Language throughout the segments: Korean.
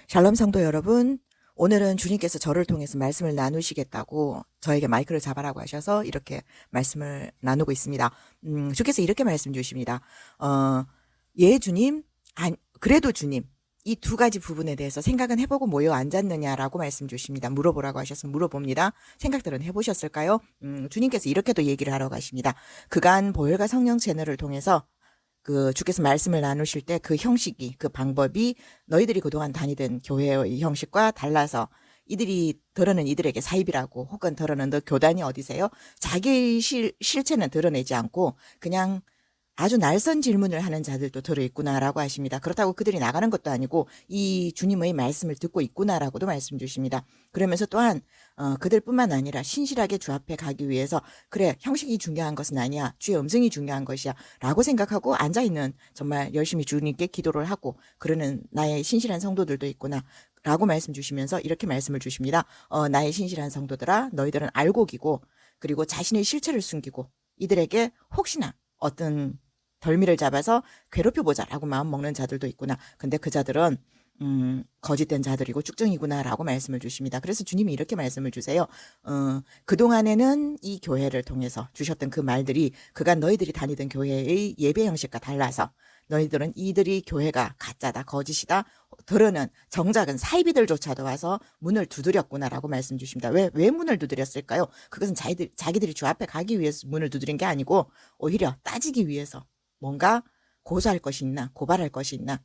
샬롬 성도 여러분, 오늘은 주님께서 저를 통해서 말씀을 나누시겠다고 저에게 마이크를 잡아라고 하셔서 이렇게 말씀을 나누고 있습니다. 주께서 이렇게 말씀 주십니다. 예 주님, 그래도 주님, 이 두 가지 부분에 대해서 생각은 해보고 모여 앉았느냐라고 말씀 주십니다. 물어보라고 하셔서 물어봅니다. 생각들은 해보셨을까요? 주님께서 이렇게도 얘기를 하러 가십니다. 그간 보혈과 성령 채널을 통해서 그 주께서 말씀을 나누실 때 그 형식이, 그 방법이 너희들이 그동안 다니던 교회의 형식과 달라서 드러낸 이들에게 사입이라고, 혹은 드러낸 너 교단이 어디세요? 자기 실체는 드러내지 않고 그냥 아주 날선 질문을 하는 자들도 들어있구나라고 하십니다. 그렇다고 그들이 나가는 것도 아니고 이 주님의 말씀을 듣고 있구나라고도 말씀 주십니다. 그러면서 또한 그들뿐만 아니라 신실하게 주 앞에 가기 위해서 그래, 형식이 중요한 것은 아니야, 주의 음성이 중요한 것이야 라고 생각하고 앉아있는, 정말 열심히 주님께 기도를 하고 그러는 나의 신실한 성도들도 있구나 라고 말씀 주시면서 이렇게 말씀을 주십니다. 나의 신실한 성도들아, 너희들은 알곡이고 그리고 자신의 실체를 숨기고 이들에게 혹시나 어떤 덜미를 잡아서 괴롭혀보자 라고 마음 먹는 자들도 있구나. 근데 그 자들은 거짓된 자들이고 쭉정이구나 라고 말씀을 주십니다. 그래서 주님이 이렇게 말씀을 주세요. 그동안에는 이 교회를 통해서 주셨던 그 말들이 그간 너희들이 다니던 교회의 예배 형식과 달라서 너희들은 이들이 교회가 가짜다, 거짓이다, 들어는 정작은 사이비들조차도 와서 문을 두드렸구나라고 말씀 주십니다. 왜 문을 두드렸을까요? 그것은 자기들이 주 앞에 가기 위해서 문을 두드린 게 아니고 오히려 따지기 위해서 뭔가 고소할 것이 있나, 고발할 것이 있나,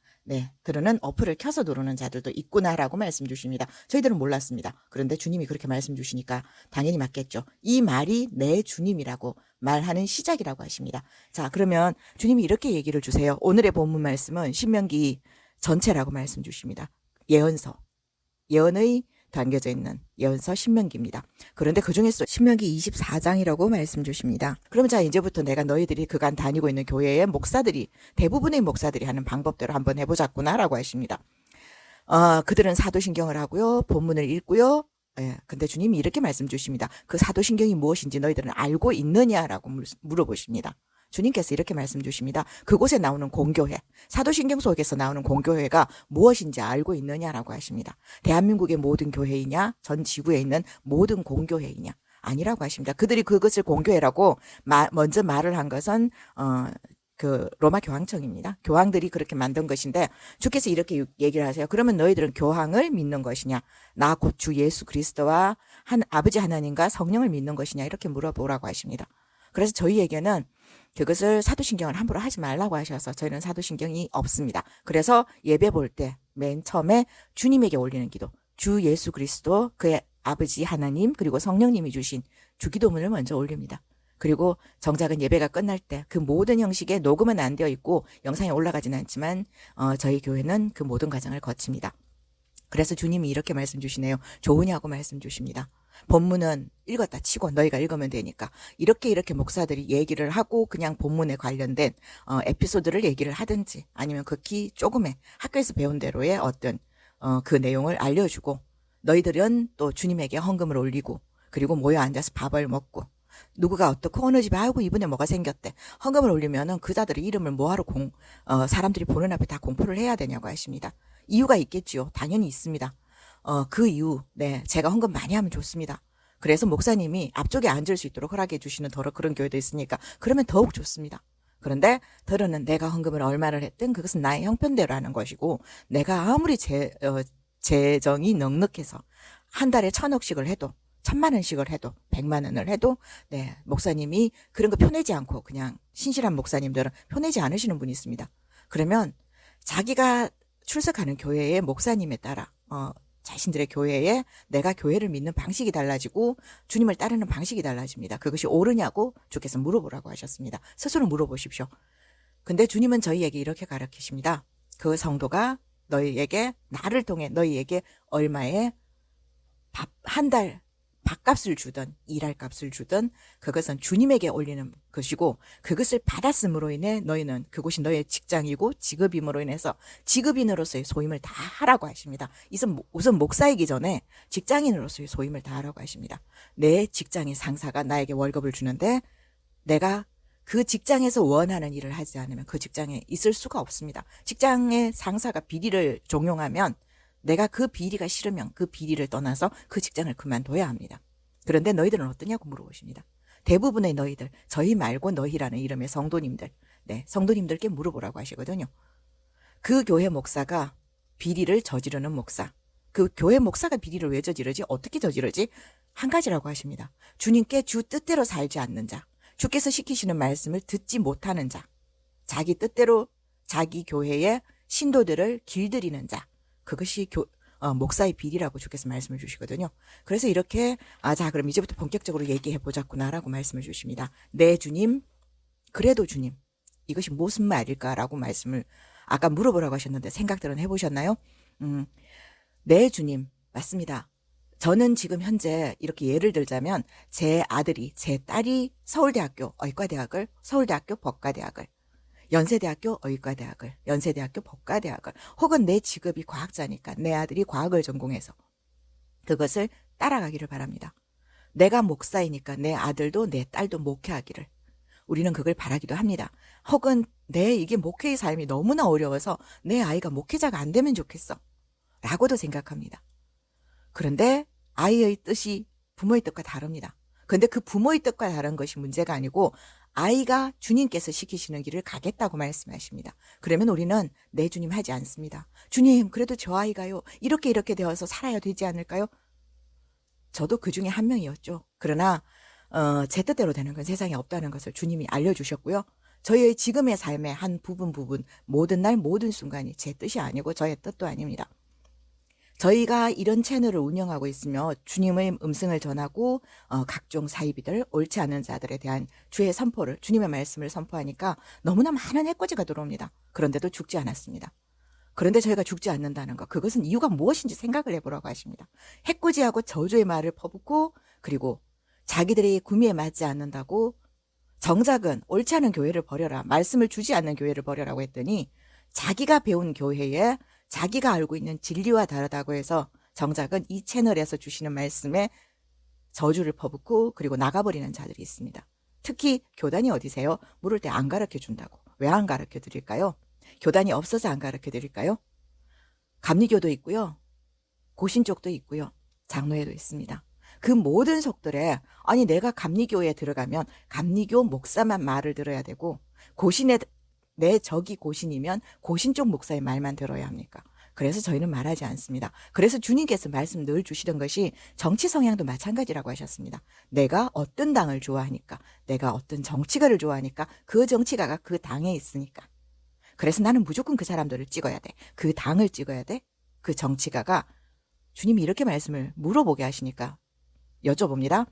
들어는 어플을 켜서 들어오는 자들도 있구나라고 말씀 주십니다. 저희들은 몰랐습니다. 그런데 주님이 그렇게 말씀 주시니까 당연히 맞겠죠. 이 말이 내 주님이라고 말하는 시작이라고 하십니다. 자, 그러면 주님이 이렇게 얘기를 주세요. 오늘의 본문 말씀은 신명기 전체라고 말씀 주십니다. 예언의 담겨져 있는 예언서 신명기입니다. 그런데 그중에서 신명기 24장이라고 말씀 주십니다. 그럼 자, 이제부터 내가 너희들이 그간 다니고 있는 교회의 목사들이, 대부분의 목사들이 하는 방법대로 한번 해보자꾸나라고 하십니다. 그들은 사도신경을 하고요, 본문을 읽고요. 근데 주님이 이렇게 말씀 주십니다. 그 사도신경이 무엇인지 너희들은 알고 있느냐라고 물어보십니다. 주님께서 이렇게 말씀 주십니다. 그곳에 나오는 공교회, 사도신경 속에서 나오는 공교회가 무엇인지 알고 있느냐라고 하십니다. 대한민국의 모든 교회이냐, 전 지구에 있는 모든 공교회이냐, 아니라고 하십니다. 그들이 그것을 공교회라고 먼저 말을 한 것은 그 로마 교황청입니다. 교황들이 그렇게 만든 것인데 주께서 이렇게 얘기를 하세요. 그러면 너희들은 교황을 믿는 것이냐, 나 곧 주 예수 그리스도와 아버지 하나님과 성령을 믿는 것이냐, 이렇게 물어보라고 하십니다. 그래서 저희에게는 그것을 사도신경을 함부로 하지 말라고 하셔서 저희는 사도신경이 없습니다. 그래서 예배 볼 때 맨 처음에 주님에게 올리는 기도, 주 예수 그리스도, 그의 아버지 하나님, 그리고 성령님이 주신 주기도문을 먼저 올립니다. 그리고 정작은 예배가 끝날 때 그 모든 형식의 녹음은 안 되어 있고 영상에 올라가지는 않지만 저희 교회는 그 모든 과정을 거칩니다. 그래서 주님이 이렇게 말씀 주시네요. 좋으냐고 말씀 주십니다. 본문은 읽었다 치고 너희가 읽으면 되니까 이렇게 목사들이 얘기를 하고 그냥 본문에 관련된 에피소드를 얘기를 하든지, 아니면 극히 조금의 학교에서 배운 대로의 어떤 그 내용을 알려주고, 너희들은 또 주님에게 헌금을 올리고 그리고 모여 앉아서 밥을 먹고, 누구가 어떻고 어느 집에 아이고 이분에 뭐가 생겼대, 헌금을 올리면은 그 자들의 이름을 뭐하러 사람들이 보는 앞에 다 공포를 해야 되냐고 하십니다. 이유가 있겠지요. 당연히 있습니다. 그 이유, 제가 헌금 많이 하면 좋습니다. 그래서 목사님이 앞쪽에 앉을 수 있도록 허락해 주시는 그런 교회도 있으니까 그러면 더욱 좋습니다. 그런데 들어는 내가 헌금을 얼마를 했든 그것은 나의 형편대로 하는 것이고, 내가 아무리 재정이 넉넉해서 한 달에 1,000억씩을 해도 1,000만 원씩을 해도 100만 원을 해도 목사님이 그런 거 표내지 않고, 그냥 신실한 목사님들은 표내지 않으시는 분이 있습니다. 그러면 자기가 출석하는 교회의 목사님에 따라 자신들의 교회에 내가 교회를 믿는 방식이 달라지고 주님을 따르는 방식이 달라집니다. 그것이 옳으냐고 주께서 물어보라고 하셨습니다. 스스로 물어보십시오. 근데 주님은 저희에게 이렇게 가르치십니다. 그 성도가 너희에게, 나를 통해 너희에게 얼마의 한 달 밥값을 주든 일할 값을 주든 그것은 주님에게 올리는 것이고, 그것을 받았음으로 인해 너희는 그곳이 너의 직장이고 직업임으로 인해서 직업인으로서의 소임을 다 하라고 하십니다. 우선 목사이기 전에 직장인으로서의 소임을 다 하라고 하십니다. 내 직장의 상사가 나에게 월급을 주는데 내가 그 직장에서 원하는 일을 하지 않으면 그 직장에 있을 수가 없습니다. 직장의 상사가 비리를 종용하면 내가 그 비리가 싫으면 그 비리를 떠나서 그 직장을 그만둬야 합니다. 그런데 너희들은 어떠냐고 물어보십니다. 대부분의 너희들, 저희 말고 너희라는 이름의 성도님들, 네, 성도님들께 물어보라고 하시거든요. 그 교회 목사가 비리를 저지르는 목사, 그 교회 목사가 비리를 왜 저지르지? 어떻게 저지르지? 한 가지라고 하십니다. 주님께 주 뜻대로 살지 않는 자, 주께서 시키시는 말씀을 듣지 못하는 자, 자기 뜻대로 자기 교회의 신도들을 길들이는 자, 그것이 목사의 비리라고 주께서 말씀을 주시거든요. 그래서 이렇게 자 그럼 이제부터 본격적으로 얘기해 보자꾸나라고 말씀을 주십니다. 네 주님, 그래도 주님, 이것이 무슨 말일까라고 말씀을 아까 물어보라고 하셨는데 생각들은 해보셨나요? 네 주님, 맞습니다. 저는 지금 현재 이렇게 예를 들자면 제 아들이, 제 딸이 서울대학교 의과대학을, 서울대학교 법과대학을, 연세대학교 의과대학을, 연세대학교 법과대학을, 혹은 내 직업이 과학자니까 내 아들이 과학을 전공해서 그것을 따라가기를 바랍니다. 내가 목사이니까 내 아들도 내 딸도 목회하기를, 우리는 그걸 바라기도 합니다. 혹은 이게 목회의 삶이 너무나 어려워서 내 아이가 목회자가 안 되면 좋겠어 라고도 생각합니다. 그런데 아이의 뜻이 부모의 뜻과 다릅니다. 그런데 그 부모의 뜻과 다른 것이 문제가 아니고 아이가 주님께서 시키시는 길을 가겠다고 말씀하십니다. 그러면 우리는 네 주님 하지 않습니다. 주님, 그래도 저 아이가요, 이렇게 되어서 살아야 되지 않을까요? 저도 그 중에 한 명이었죠. 그러나 제 뜻대로 되는 건 세상에 없다는 것을 주님이 알려주셨고요. 저희의 지금의 삶의 한 부분 모든 날 모든 순간이 제 뜻이 아니고 저의 뜻도 아닙니다. 저희가 이런 채널을 운영하고 있으며 주님의 음성을 전하고 각종 사이비들, 옳지 않은 자들에 대한 주의 선포를, 주님의 말씀을 선포하니까 너무나 많은 해코지가 들어옵니다. 그런데도 죽지 않았습니다. 그런데 저희가 죽지 않는다는 것, 그것은 이유가 무엇인지 생각을 해보라고 하십니다. 해코지하고 저주의 말을 퍼붓고, 그리고 자기들의 구미에 맞지 않는다고 정작은 옳지 않은 교회를 버려라, 말씀을 주지 않는 교회를 버려라고 했더니 자기가 배운 교회에 자기가 알고 있는 진리와 다르다고 해서 정작은 이 채널에서 주시는 말씀에 저주를 퍼붓고 그리고 나가버리는 자들이 있습니다. 특히 교단이 어디세요? 물을 때 안 가르쳐 준다고. 왜 안 가르쳐 드릴까요? 교단이 없어서 안 가르쳐 드릴까요? 감리교도 있고요. 고신 쪽도 있고요. 장로회도 있습니다. 그 모든 속들에 아니 내가 감리교에 들어가면 감리교 목사만 말을 들어야 되고 고신에 내 적이 고신이면 고신 쪽 목사의 말만 들어야 합니까? 그래서 저희는 말하지 않습니다. 그래서 주님께서 말씀 늘 주시던 것이 정치 성향도 마찬가지라고 하셨습니다. 내가 어떤 당을 좋아하니까, 내가 어떤 정치가를 좋아하니까 그 정치가가 그 당에 있으니까. 그래서 나는 무조건 그 사람들을 찍어야 돼. 그 당을 찍어야 돼. 그 정치가가 주님이 이렇게 말씀을 물어보게 하시니까 여쭤봅니다.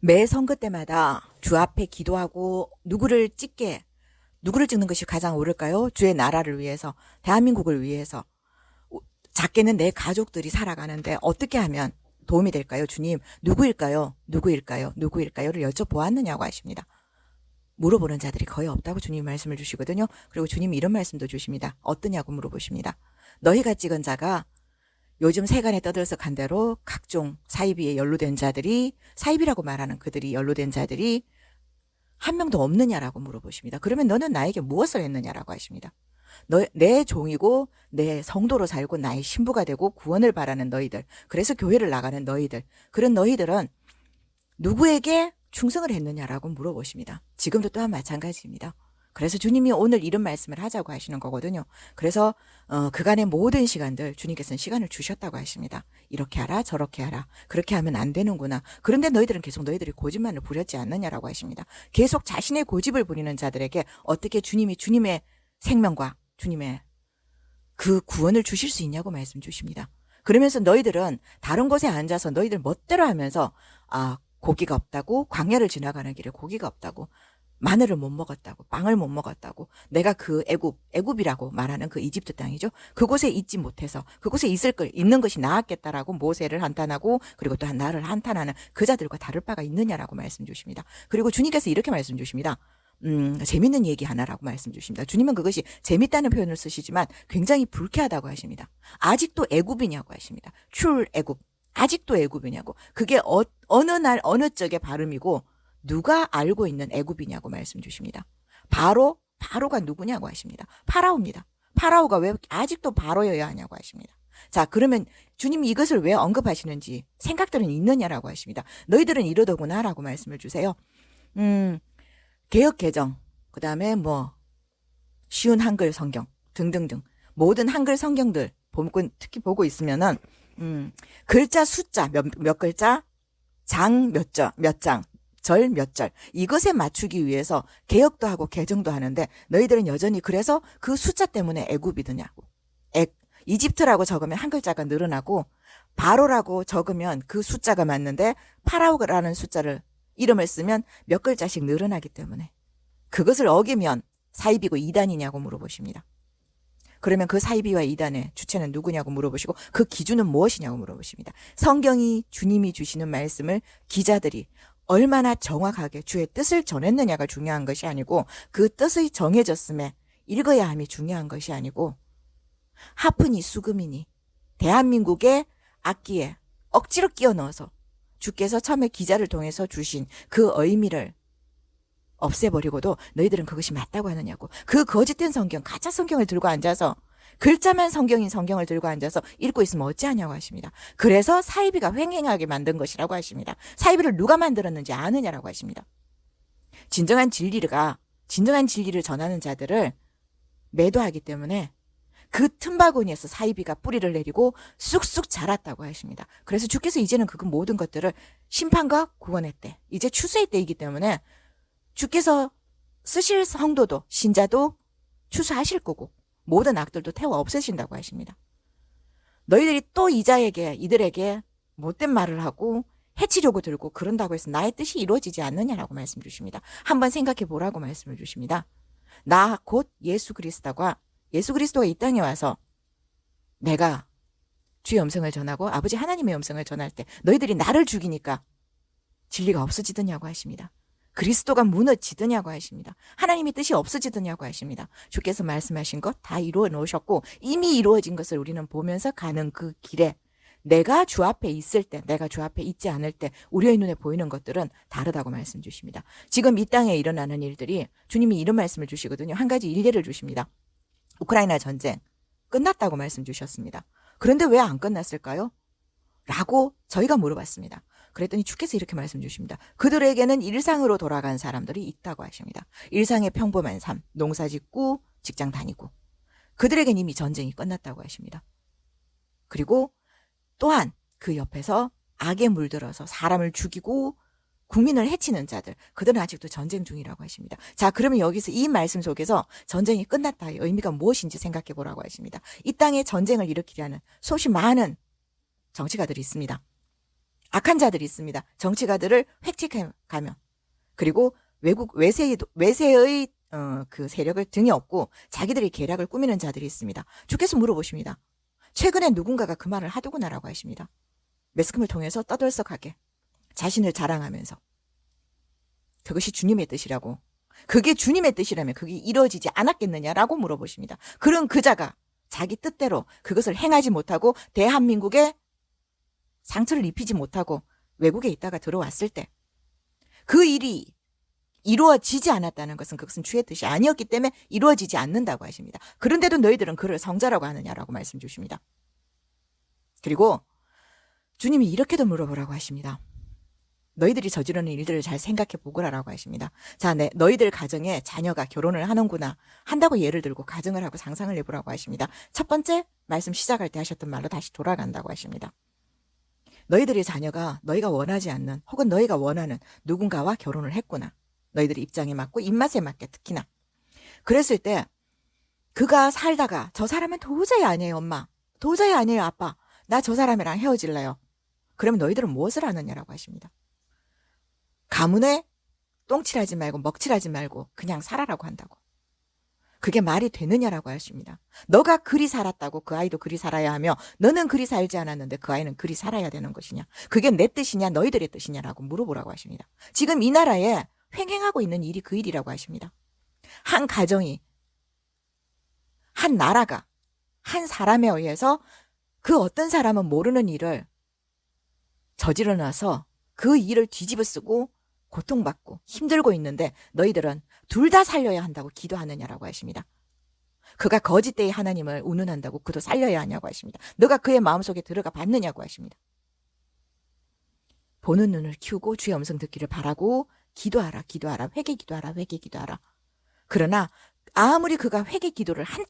매 선거 때마다 주 앞에 기도하고 누구를 찍는 것이 가장 옳을까요? 주의 나라를 위해서, 대한민국을 위해서. 작게는 내 가족들이 살아가는데 어떻게 하면 도움이 될까요? 주님, 누구일까요? 를 여쭤보았느냐고 하십니다. 물어보는 자들이 거의 없다고 주님이 말씀을 주시거든요. 그리고 주님이 이런 말씀도 주십니다. 어떠냐고 물어보십니다. 너희가 찍은 자가 요즘 세간에 떠들썩한 대로 각종 사이비에 연루된 자들이, 사이비라고 말하는 그들이 연루된 자들이 한 명도 없느냐라고 물어보십니다. 그러면 너는 나에게 무엇을 했느냐라고 하십니다. 내 종이고 내 성도로 살고 나의 신부가 되고 구원을 바라는 너희들, 그래서 교회를 나가는 너희들, 그런 너희들은 누구에게 충성을 했느냐라고 물어보십니다. 지금도 또한 마찬가지입니다. 그래서 주님이 오늘 이런 말씀을 하자고 하시는 거거든요. 그래서 그간의 모든 시간들 주님께서는 시간을 주셨다고 하십니다. 이렇게 하라 저렇게 하라, 그렇게 하면 안 되는구나. 그런데 너희들은 계속 너희들이 고집만을 부렸지 않느냐라고 하십니다. 계속 자신의 고집을 부리는 자들에게 어떻게 주님이 주님의 생명과 주님의 그 구원을 주실 수 있냐고 말씀 주십니다. 그러면서 너희들은 다른 곳에 앉아서 너희들 멋대로 하면서 고기가 없다고, 광야를 지나가는 길에 고기가 없다고, 마늘을 못 먹었다고, 빵을 못 먹었다고, 내가 그 애굽이라고 말하는 그 이집트 땅이죠. 그곳에 있지 못해서 그곳에 있는 것이 나았겠다라고 모세를 한탄하고, 그리고 또한 나를 한탄하는 그 자들과 다를 바가 있느냐라고 말씀 주십니다. 그리고 주님께서 이렇게 말씀 주십니다. 재밌는 얘기 하나라고 말씀 주십니다. 주님은 그것이 재밌다는 표현을 쓰시지만 굉장히 불쾌하다고 하십니다. 아직도 애굽이냐고 하십니다. 출애굽, 아직도 애굽이냐고. 그게 어느 날 어느 쪽의 발음이고 누가 알고 있는 애굽이냐고 말씀 주십니다. 바로가 누구냐고 하십니다. 파라오입니다. 파라오가 왜 아직도 바로여야 하냐고 하십니다. 자, 그러면 주님이 이것을 왜 언급하시는지 생각들은 있느냐라고 하십니다. 너희들은 이러더구나라고 말씀을 주세요. 개역 개정, 그 다음에 쉬운 한글 성경 등등등 모든 한글 성경들 특히 보고 있으면은 글자 숫자 몇 글자, 장 몇 장, 절 몇 절 이것에 맞추기 위해서 개역도 하고 개정도 하는데 너희들은 여전히 그래서 그 숫자 때문에 애굽이 드냐고. 이집트라고 적으면 한 글자가 늘어나고 바로라고 적으면 그 숫자가 맞는데 파라오라는 숫자를 이름을 쓰면 몇 글자씩 늘어나기 때문에 그것을 어기면 사이비고 이단이냐고 물어보십니다. 그러면 그 사이비와 이단의 주체는 누구냐고 물어보시고 그 기준은 무엇이냐고 물어보십니다. 성경이 주님이 주시는 말씀을 기자들이 얼마나 정확하게 주의 뜻을 전했느냐가 중요한 것이 아니고 그 뜻이 정해졌음에 읽어야 함이 중요한 것이 아니고 하프니 수금이니 대한민국의 악기에 억지로 끼워 넣어서 주께서 처음에 기자를 통해서 주신 그 의미를 없애버리고도 너희들은 그것이 맞다고 하느냐고. 그 거짓된 성경, 가짜 성경을 들고 앉아서 글자만 성경인 성경을 들고 앉아서 읽고 있으면 어찌하냐고 하십니다. 그래서 사이비가 횡행하게 만든 것이라고 하십니다. 사이비를 누가 만들었는지 아느냐라고 하십니다. 진정한 진리를 전하는 자들을 매도하기 때문에 그 틈바구니에서 사이비가 뿌리를 내리고 쑥쑥 자랐다고 하십니다. 그래서 주께서 이제는 그 모든 것들을 심판과 구원의 때, 이제 추수의 때이기 때문에 주께서 쓰실 성도도 신자도 추수하실 거고 모든 악들도 태워 없애신다고 하십니다. 너희들이 또 이들에게 못된 말을 하고 해치려고 들고 그런다고 해서 나의 뜻이 이루어지지 않느냐라고 말씀 주십니다. 한번 생각해 보라고 말씀을 주십니다. 나 곧 예수 그리스도가 이 땅에 와서 내가 주의 음성을 전하고 아버지 하나님의 음성을 전할 때 너희들이 나를 죽이니까 진리가 없어지더냐고 하십니다. 그리스도가 무너지더냐고 하십니다. 하나님의 뜻이 없어지더냐고 하십니다. 주께서 말씀하신 것 다 이루어 놓으셨고 이미 이루어진 것을 우리는 보면서 가는 그 길에 내가 주 앞에 있을 때, 내가 주 앞에 있지 않을 때 우리의 눈에 보이는 것들은 다르다고 말씀 주십니다. 지금 이 땅에 일어나는 일들이 주님이 이런 말씀을 주시거든요. 한 가지 일례를 주십니다. 우크라이나 전쟁 끝났다고 말씀 주셨습니다. 그런데 왜 안 끝났을까요? 라고 저희가 물어봤습니다. 그랬더니 주께서 이렇게 말씀 주십니다. 그들에게는 일상으로 돌아간 사람들이 있다고 하십니다. 일상의 평범한 삶, 농사 짓고 직장 다니고 그들에겐 이미 전쟁이 끝났다고 하십니다. 그리고 또한 그 옆에서 악에 물들어서 사람을 죽이고 국민을 해치는 자들, 그들은 아직도 전쟁 중이라고 하십니다. 자, 그러면 여기서 이 말씀 속에서 전쟁이 끝났다의 의미가 무엇인지 생각해 보라고 하십니다. 이 땅에 전쟁을 일으키려 하는 수없이 많은 정치가들이 있습니다. 악한 자들이 있습니다. 정치가들을 획책해 가면 그리고 외세의 그 세력을 등에 업고 자기들이 계략을 꾸미는 자들이 있습니다. 주께서 물어보십니다. 최근에 누군가가 그 말을 하더구나라고 하십니다. 매스컴을 통해서 떠들썩하게 자신을 자랑하면서 그것이 주님의 뜻이라고, 그게 주님의 뜻이라면 그게 이루어지지 않았겠느냐라고 물어보십니다. 그런 그자가 자기 뜻대로 그것을 행하지 못하고 대한민국에 상처를 입히지 못하고 외국에 있다가 들어왔을 때 그 일이 이루어지지 않았다는 것은 그것은 주의 뜻이 아니었기 때문에 이루어지지 않는다고 하십니다. 그런데도 너희들은 그를 성자라고 하느냐라고 말씀 주십니다. 그리고 주님이 이렇게도 물어보라고 하십니다. 너희들이 저지르는 일들을 잘 생각해 보거라라고 하십니다. 자, 너희들 가정에 자녀가 결혼을 하는구나 한다고 예를 들고 가정을 하고 상상을 해보라고 하십니다. 첫 번째 말씀 시작할 때 하셨던 말로 다시 돌아간다고 하십니다. 너희들의 자녀가 너희가 원하지 않는 혹은 너희가 원하는 누군가와 결혼을 했구나. 너희들의 입장에 맞고 입맛에 맞게 특히나. 그랬을 때 그가 살다가 저 사람은 도저히 아니에요 엄마. 도저히 아니에요 아빠. 나 저 사람이랑 헤어질래요. 그러면 너희들은 무엇을 하느냐라고 하십니다. 가문에 똥칠하지 말고 먹칠하지 말고 그냥 살아라고 한다고. 그게 말이 되느냐라고 하십니다. 너가 그리 살았다고 그 아이도 그리 살아야 하며 너는 그리 살지 않았는데 그 아이는 그리 살아야 되는 것이냐. 그게 내 뜻이냐 너희들의 뜻이냐라고 물어보라고 하십니다. 지금 이 나라에 횡행하고 있는 일이 그 일이라고 하십니다. 한 가정이, 한 나라가, 한 사람에 의해서 그 어떤 사람은 모르는 일을 저질러 놔서 그 일을 뒤집어 쓰고 고통받고 힘들고 있는데 너희들은 둘 다 살려야 한다고 기도하느냐라고 하십니다. 그가 거짓되이 하나님을 운운한다고 그도 살려야 하냐고 하십니다. 너가 그의 마음속에 들어가 봤느냐고 하십니다. 보는 눈을 키우고 주의 음성 듣기를 바라고 기도하라, 기도하라, 회개 기도하라, 회개 기도하라. 그러나 아무리 그가 회개 기도를 한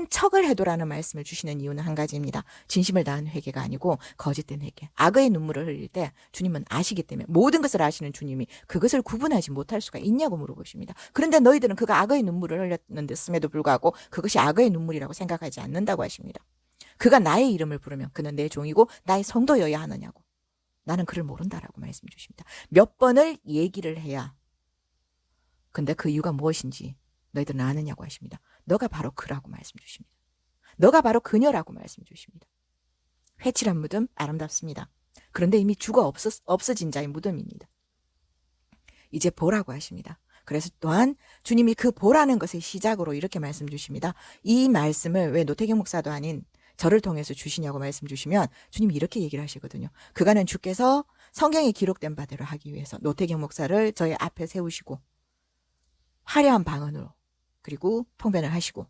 척을 해도라는 말씀을 주시는 이유는 한 가지입니다. 진심을 다한 회개가 아니고 거짓된 회개. 악의 눈물을 흘릴 때 주님은 아시기 때문에, 모든 것을 아시는 주님이 그것을 구분하지 못할 수가 있냐고 물어보십니다. 그런데 너희들은 그가 악의 눈물을 흘렸는데도 불구하고 그것이 악의 눈물이라고 생각하지 않는다고 하십니다. 그가 나의 이름을 부르면 그는 내 종이고 나의 성도여야 하느냐고. 나는 그를 모른다라고 말씀 주십니다. 몇 번을 얘기를 해야, 근데 그 이유가 무엇인지 너희들은 아느냐고 하십니다. 너가 바로 그라고 말씀 주십니다. 너가 바로 그녀라고 말씀 주십니다. 회칠한 무덤 아름답습니다. 그런데 이미 죽어 없어진 자의 무덤입니다. 이제 보라고 하십니다. 그래서 또한 주님이 그 보라는 것의 시작으로 이렇게 말씀 주십니다. 이 말씀을 왜 노태경 목사도 아닌 저를 통해서 주시냐고 말씀 주시면 주님이 이렇게 얘기를 하시거든요. 그간은 주께서 성경에 기록된 바대로 하기 위해서 노태경 목사를 저의 앞에 세우시고 화려한 방언으로 그리고 통변을 하시고,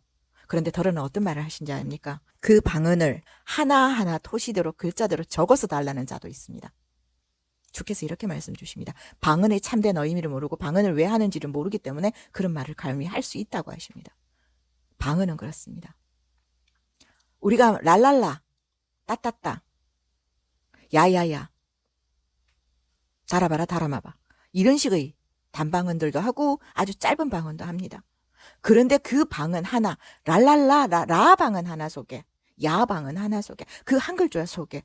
그런데 더러는 어떤 말을 하신지 아닙니까? 그 방언을 하나하나 토시대로 글자대로 적어서 달라는 자도 있습니다. 주께서 이렇게 말씀 주십니다. 방언의 참된 의미를 모르고 방언을 왜 하는지를 모르기 때문에 그런 말을 감히 할 수 있다고 하십니다. 방언은 그렇습니다. 우리가 랄랄라, 따따따, 야야야, 자라바라 다라마바 이런 식의 단방언들도 하고 아주 짧은 방언도 합니다. 그런데 그 방언 하나, 랄랄라, 라 방언 하나 속에, 야 방언 하나 속에, 그 한글조야 속에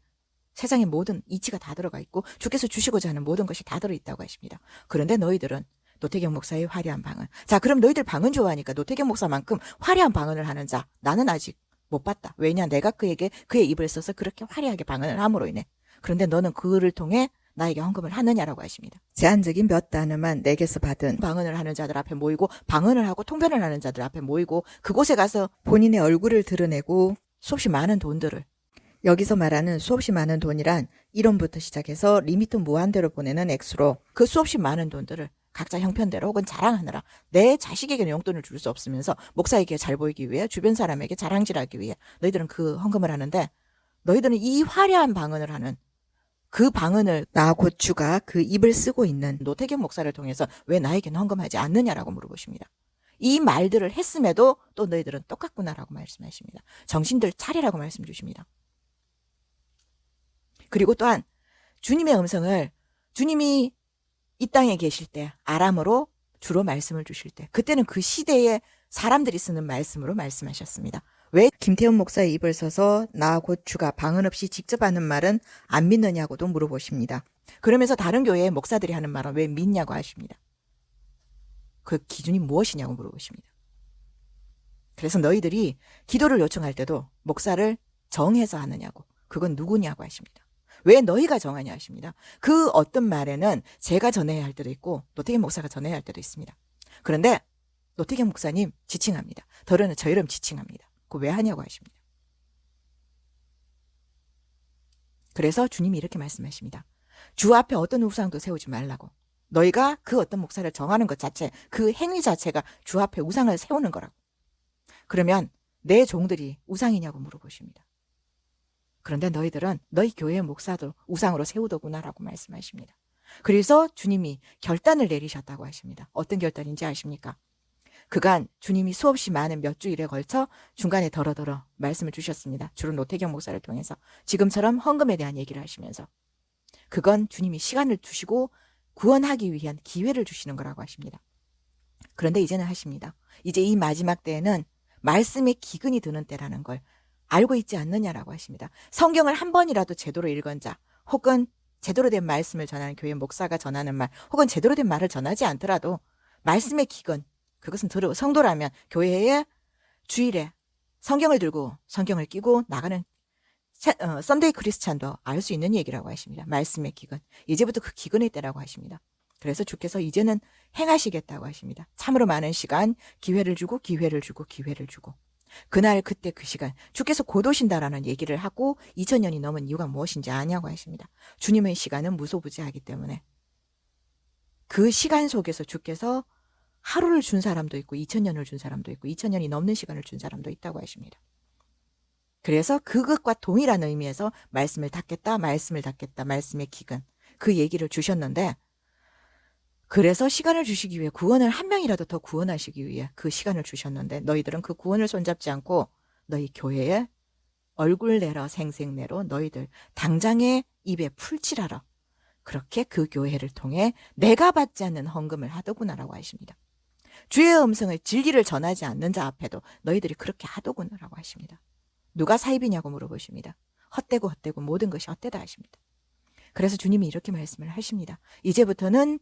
세상의 모든 이치가 다 들어가 있고 주께서 주시고자 하는 모든 것이 다 들어있다고 하십니다. 그런데 너희들은 노태경 목사의 화려한 방언. 자, 그럼 너희들 방언 좋아하니까 노태경 목사만큼 화려한 방언을 하는 자 나는 아직 못 봤다. 왜냐, 내가 그에게 그의 입을 써서 그렇게 화려하게 방언을 함으로 인해. 그런데 너는 그를 통해 나에게 헌금을 하느냐라고 하십니다. 제한적인 몇 단어만 내게서 받은 방언을 하는 자들 앞에 모이고 방언을 하고 통변을 하는 자들 앞에 모이고 그곳에 가서 본인의 얼굴을 드러내고 수없이 많은 돈들을, 여기서 말하는 수없이 많은 돈이란 1원부터 시작해서 리미트 무한대로 보내는 액수로 그 수없이 많은 돈들을 각자 형편대로 혹은 자랑하느라 내 자식에게는 용돈을 줄 수 없으면서 목사에게 잘 보이기 위해 주변 사람에게 자랑질하기 위해 너희들은 그 헌금을 하는데, 너희들은 이 화려한 방언을 하는 그 방언을 나 고추가 그 입을 쓰고 있는 노태경 목사를 통해서 왜 나에게는 헌금하지 않느냐라고 물어보십니다. 이 말들을 했음에도 또 너희들은 똑같구나라고 말씀하십니다. 정신들 차리라고 말씀 주십니다. 그리고 또한 주님의 음성을, 주님이 이 땅에 계실 때 아람어로 주로 말씀을 주실 때 그때는 그 시대에 사람들이 쓰는 말씀으로 말씀하셨습니다. 왜 김태훈 목사의 입을 써서 나 곧 주가 방언 없이 직접 하는 말은 안 믿느냐고도 물어보십니다. 그러면서 다른 교회의 목사들이 하는 말은 왜 믿냐고 하십니다. 그 기준이 무엇이냐고 물어보십니다. 그래서 너희들이 기도를 요청할 때도 목사를 정해서 하느냐고, 그건 누구냐고 하십니다. 왜 너희가 정하냐 하십니다. 그 어떤 말에는 제가 전해야 할 때도 있고 노태경 목사가 전해야 할 때도 있습니다. 그런데 노태경 목사님 지칭합니다. 더러는 저 이름 지칭합니다. 그거 왜 하냐고 하십니다. 그래서 주님이 이렇게 말씀하십니다. 주 앞에 어떤 우상도 세우지 말라고. 너희가 그 어떤 목사를 정하는 것 자체, 그 행위 자체가 주 앞에 우상을 세우는 거라고. 그러면 내 종들이 우상이냐고 물어보십니다. 그런데 너희들은 너희 교회의 목사도 우상으로 세우더구나라고 말씀하십니다. 그래서 주님이 결단을 내리셨다고 하십니다. 어떤 결단인지 아십니까? 그간 주님이 수없이 많은 몇 주일에 걸쳐 중간에 더러더러 말씀을 주셨습니다. 주로 노태경 목사를 통해서 지금처럼 헌금에 대한 얘기를 하시면서, 그건 주님이 시간을 주시고 구원하기 위한 기회를 주시는 거라고 하십니다. 그런데 이제는 하십니다. 이제 이 마지막 때에는 말씀의 기근이 드는 때라는 걸 알고 있지 않느냐라고 하십니다. 성경을 한 번이라도 제대로 읽은 자, 혹은 제대로 된 말씀을 전하는 교회 목사가 전하는 말, 혹은 제대로 된 말을 전하지 않더라도 말씀의 기근, 그것은 성도라면 교회에 주일에 성경을 들고 성경을 끼고 나가는 썬데이 크리스찬도 알 수 있는 얘기라고 하십니다. 말씀의 기근. 이제부터 그 기근의 때라고 하십니다. 그래서 주께서 이제는 행하시겠다고 하십니다. 참으로 많은 시간, 기회를 주고 기회를 주고 기회를 주고. 그날 그때 그 시간 주께서 곧 오신다라는 얘기를 하고 2000년이 넘은 이유가 무엇인지 아냐고 하십니다. 주님의 시간은 무소부지하기 때문에 그 시간 속에서 주께서 하루를 준 사람도 있고 2000년을 준 사람도 있고 2000년이 넘는 시간을 준 사람도 있다고 하십니다. 그래서 그것과 동일한 의미에서 말씀을 닫겠다, 말씀을 닫겠다, 말씀의 기근, 그 얘기를 주셨는데, 그래서 시간을 주시기 위해 구원을 한 명이라도 더 구원하시기 위해 그 시간을 주셨는데, 너희들은 그 구원을 손잡지 않고 너희 교회에 얼굴 내러 생색내로 너희들 당장에 입에 풀칠하러 그렇게 그 교회를 통해 내가 받지 않는 헌금을 하더구나라고 하십니다. 주의 음성을 진리를 전하지 않는 자 앞에도 너희들이 그렇게 하더구나라고 하십니다. 누가 사입이냐고 물어보십니다. 헛되고 모든 것이 헛되다 하십니다. 그래서 주님이 이렇게 말씀을 하십니다. 이제부터는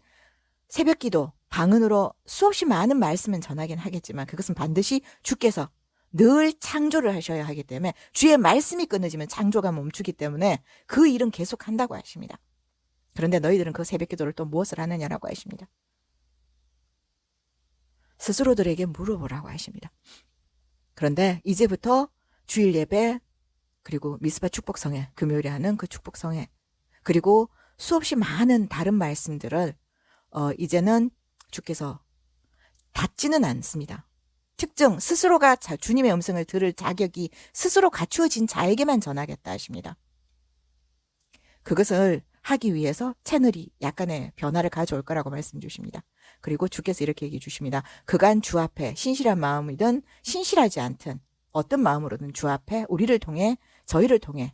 새벽기도 방언으로 수없이 많은 말씀은 전하긴 하겠지만 그것은 반드시 주께서 늘 창조를 하셔야 하기 때문에 주의 말씀이 끊어지면 창조가 멈추기 때문에 그 일은 계속한다고 하십니다. 그런데 너희들은 그 새벽기도를 또 무엇을 하느냐라고 하십니다. 스스로들에게 물어보라고 하십니다. 그런데 이제부터 주일 예배, 그리고 미스바 축복성회, 금요일에 하는 그 축복성회, 그리고 수없이 많은 다른 말씀들을 이제는 주께서 닫지는 않습니다. 특정 스스로가 주님의 음성을 들을 자격이 스스로 갖추어진 자에게만 전하겠다 하십니다. 그것을 하기 위해서 채널이 약간의 변화를 가져올 거라고 말씀 주십니다. 그리고 주께서 이렇게 얘기해 주십니다. 그간 주 앞에 신실한 마음이든 신실하지 않든 어떤 마음으로든 주 앞에 우리를 통해 저희를 통해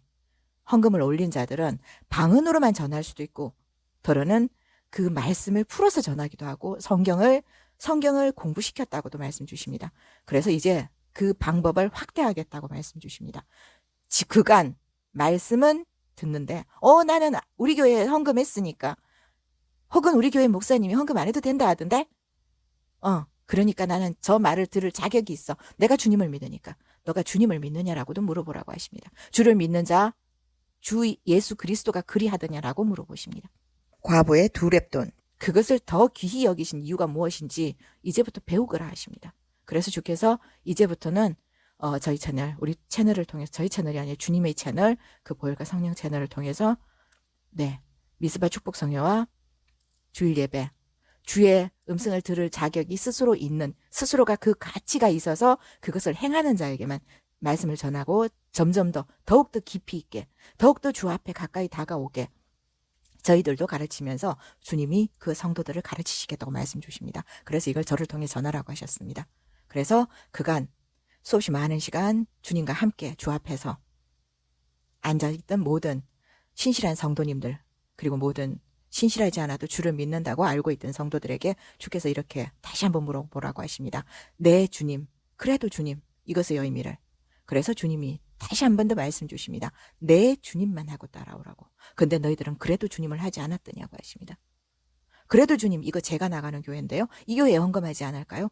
헌금을 올린 자들은 방언으로만 전할 수도 있고 더러는 그 말씀을 풀어서 전하기도 하고 성경을 공부시켰다고도 말씀 주십니다. 그래서 이제 그 방법을 확대하겠다고 말씀 주십니다. 그간 말씀은 듣는데 나는 우리 교회에 헌금했으니까 혹은 우리 교회 목사님이 헌금 안 해도 된다 하던데 그러니까 나는 저 말을 들을 자격이 있어. 내가 주님을 믿으니까. 너가 주님을 믿느냐라고도 물어보라고 하십니다. 주를 믿는 자, 주 예수 그리스도가 그리하더냐라고 물어보십니다. 과부의 두 렙돈. 그것을 더 귀히 여기신 이유가 무엇인지 이제부터 배우거라 하십니다. 그래서 주께서 이제부터는 저희 채널, 우리 채널을 통해서, 저희 채널이 아니라 주님의 채널, 그 보혈과 성령 채널을 통해서 미스바 축복성회와 주일 예배, 주의 음성을 들을 자격이 스스로 있는, 스스로가 그 가치가 있어서 그것을 행하는 자에게만 말씀을 전하고 점점 더욱더 깊이 있게, 더욱더 주 앞에 가까이 다가오게 저희들도 가르치면서 주님이 그 성도들을 가르치시겠다고 말씀 주십니다. 그래서 이걸 저를 통해 전하라고 하셨습니다. 그래서 그간 수없이 많은 시간 주님과 함께 주 앞에서 앉아있던 모든 신실한 성도님들, 그리고 모든 신실하지 않아도 주를 믿는다고 알고 있던 성도들에게 주께서 이렇게 다시 한번 물어보라고 하십니다. 네 주님, 그래도 주님, 이것의 의미를. 그래서 주님이 다시 한 번 더 말씀 주십니다. 네 주님만 하고 따라오라고. 근데 너희들은 그래도 주님을 하지 않았더냐고 하십니다. 그래도 주님, 이거 제가 나가는 교회인데요. 이 교회에 헌금하지 않을까요?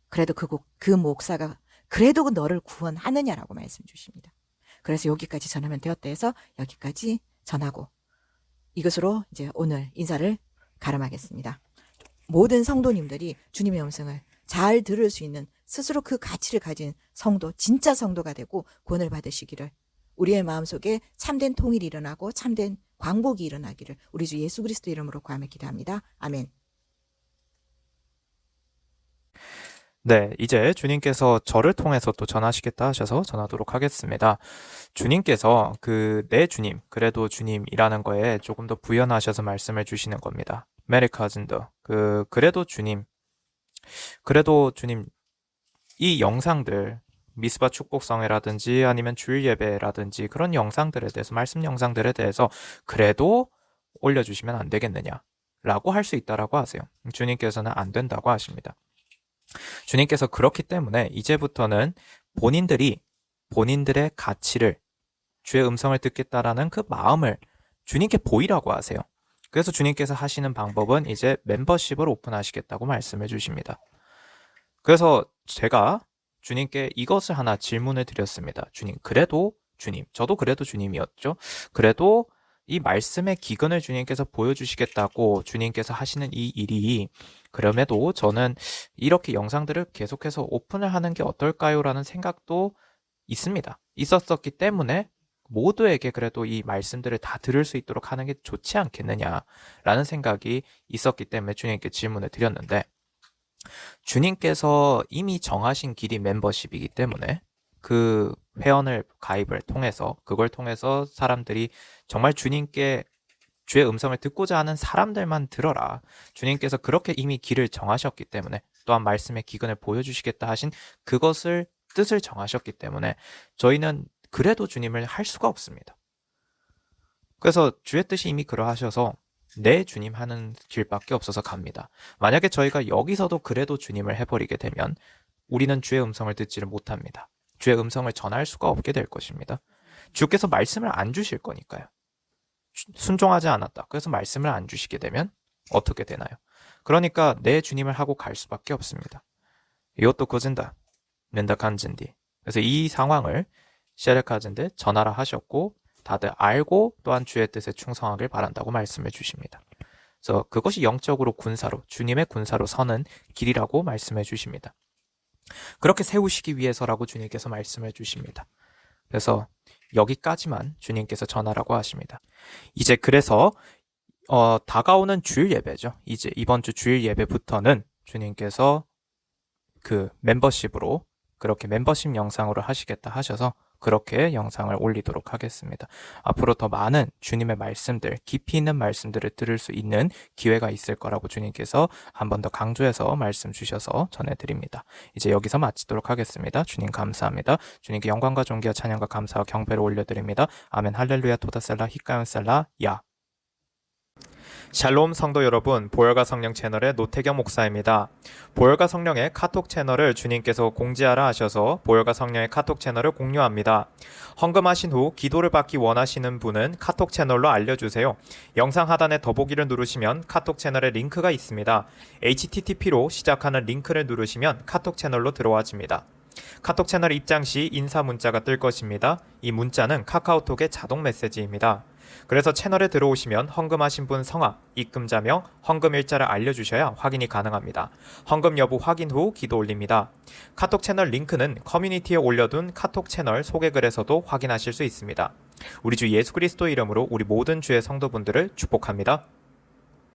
그래도 그 목사가 그래도 너를 구원하느냐라고 말씀 주십니다. 그래서 여기까지 전하면 되었다 해서 여기까지 전하고 이것으로 이제 오늘 인사를 가름하겠습니다. 모든 성도님들이 주님의 음성을 잘 들을 수 있는 스스로 그 가치를 가진 성도, 진짜 성도가 되고 구원을 받으시기를, 우리의 마음속에 참된 통일이 일어나고 참된 광복이 일어나기를 우리 주 예수 그리스도 이름으로 구하며 기도합니다. 아멘. 네, 이제 주님께서 저를 통해서 또 전하시겠다 하셔서 전하도록 하겠습니다. 주님께서 내 주님, 그래도 주님이라는 거에 조금 더 부연하셔서 말씀을 주시는 겁니다. 메리카즌더, 그래도 주님, 이 영상들, 미스바 축복성회라든지 아니면 주일 예배라든지 그런 영상들에 대해서, 말씀 영상들에 대해서 그래도 올려주시면 안 되겠느냐라고 할 수 있다라고 하세요. 주님께서는 안 된다고 하십니다. 주님께서 그렇기 때문에 이제부터는 본인들의 가치를, 주의 음성을 듣겠다라는 그 마음을 주님께 보이라고 하세요. 그래서 주님께서 하시는 방법은 이제 멤버십을 오픈하시겠다고 말씀해 주십니다. 그래서 제가 주님께 이것을 하나 질문을 드렸습니다. 주님, 저도 그래도 주님이었죠. 그래도 이 말씀의 기근을 주님께서 보여주시겠다고 주님께서 하시는 이 일이, 그럼에도 저는 이렇게 영상들을 계속해서 오픈을 하는 게 어떨까요? 라는 생각도 있었었기 때문에 모두에게 그래도 이 말씀들을 다 들을 수 있도록 하는 게 좋지 않겠느냐라는 생각이 있었기 때문에 주님께 질문을 드렸는데, 주님께서 이미 정하신 길이 멤버십이기 때문에 그 회원을 가입을 통해서 그걸 통해서 사람들이 정말 주님께 주의 음성을 듣고자 하는 사람들만 들어라. 주님께서 그렇게 이미 길을 정하셨기 때문에 또한 말씀의 기근을 보여주시겠다 하신 그것을 뜻을 정하셨기 때문에 저희는 그래도 주님을 할 수가 없습니다. 그래서 주의 뜻이 이미 그러하셔서 내 주님 하는 길밖에 없어서 갑니다. 만약에 저희가 여기서도 그래도 주님을 해버리게 되면 우리는 주의 음성을 듣지를 못합니다. 주의 음성을 전할 수가 없게 될 것입니다. 주께서 말씀을 안 주실 거니까요. 순종하지 않았다. 그래서 말씀을 안 주시게 되면 어떻게 되나요? 그러니까 내 주님을 하고 갈 수밖에 없습니다. 이것도 거진다. 낸다 간진디. 그래서 이 상황을 셰르카진데 전하라 하셨고 다들 알고 또한 주의 뜻에 충성하길 바란다고 말씀해 주십니다. 그래서 그것이 영적으로 군사로 주님의 군사로 서는 길이라고 말씀해 주십니다. 그렇게 세우시기 위해서라고 주님께서 말씀해 주십니다. 그래서 여기까지만 주님께서 전하라고 하십니다. 이제 그래서 다가오는 주일 예배죠. 이제 이번 주 주일 예배부터는 주님께서 그 멤버십으로 그렇게 멤버십 영상으로 하시겠다 하셔서 그렇게 영상을 올리도록 하겠습니다. 앞으로 더 많은 주님의 말씀들, 깊이 있는 말씀들을 들을 수 있는 기회가 있을 거라고 주님께서 한 번 더 강조해서 말씀 주셔서 전해드립니다. 이제 여기서 마치도록 하겠습니다. 주님 감사합니다. 주님께 영광과 존귀와 찬양과 감사와 경배를 올려드립니다. 아멘 할렐루야 토다셀라 히카연셀라 야. 샬롬 성도 여러분, 보혈과 성령 채널의 노태경 목사입니다. 보혈과 성령의 카톡 채널을 주님께서 공지하라 하셔서 보혈과 성령의 카톡 채널을 공유합니다. 헌금하신 후 기도를 받기 원하시는 분은 카톡 채널로 알려주세요. 영상 하단에 더보기를 누르시면 카톡 채널의 링크가 있습니다. http로 시작하는 링크를 누르시면 카톡 채널로 들어와집니다. 카톡 채널 입장 시 인사 문자가 뜰 것입니다. 이 문자는 카카오톡의 자동 메시지입니다. 그래서 채널에 들어오시면 헌금하신 분 성함, 입금자명, 헌금 일자를 알려주셔야 확인이 가능합니다. 헌금 여부 확인 후 기도 올립니다. 카톡 채널 링크는 커뮤니티에 올려둔 카톡 채널 소개글에서도 확인하실 수 있습니다. 우리 주 예수 그리스도 이름으로 우리 모든 주의 성도분들을 축복합니다.